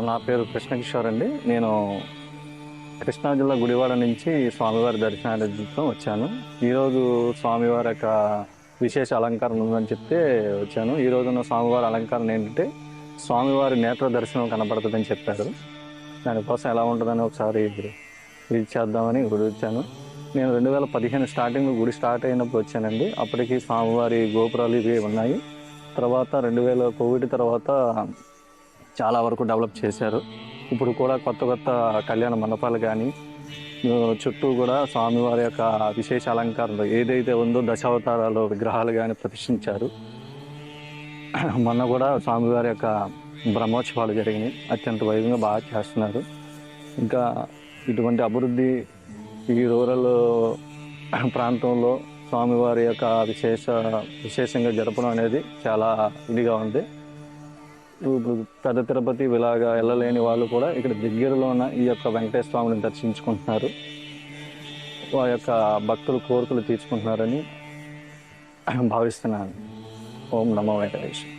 నా పేరు కృష్ణకిషోర్ అండి. నేను కృష్ణా జిల్లా గుడివాడ నుంచి స్వామివారి దర్శనార్థం వచ్చాను. ఈరోజు స్వామివారి యొక్క విశేష అలంకరణ ఉందని చెప్తే వచ్చాను. ఈ రోజున స్వామివారి అలంకరణ ఏంటంటే స్వామివారి నేత్ర దర్శనం కనపడుతుందని చెప్పారు. దానికోసం ఎలా ఉంటుందని ఒకసారి విజిట్ చేద్దామని గుడి వచ్చాను. నేను 2015 స్టార్టింగ్ గుడి స్టార్ట్ అయినప్పుడు వచ్చానండి. అప్పటికి స్వామివారి గోపురాలు ఇవి ఉన్నాయి. తర్వాత 2000 కోవిడ్ తర్వాత చాలా వరకు డెవలప్ చేశారు. ఇప్పుడు కూడా కొత్త కొత్త కళ్యాణ మండపాలు కానీ చుట్టూ కూడా స్వామివారి యొక్క విశేష అలంకారాలు ఏదైతే ఉందో దశావతారాలు విగ్రహాలు కానీ ప్రతిష్ఠించారు. మొన్న కూడా స్వామివారి యొక్క బ్రహ్మోత్సవాలు జరిగినాయి. అత్యంత వైభవంగా బాగా చేస్తున్నారు. ఇంకా ఇటువంటి అభివృద్ధి ఈ రూరల్ ప్రాంతంలో స్వామివారి యొక్క విశేషంగా జరపడం అనేది చాలా ఇదిగా ఉంది. ఇప్పుడు పెద్ద తిరుపతి ఇలాగా వెళ్ళలేని వాళ్ళు కూడా ఇక్కడ దగ్గరలో ఉన్న ఈ యొక్క వెంకటేశ్వర స్వామిని దర్శించుకుంటున్నారు. వారి యొక్క భక్తులు కోరికలు తీర్చుకుంటున్నారని భావిస్తున్నాను. ఓం నమో వెంకటేశ్వర.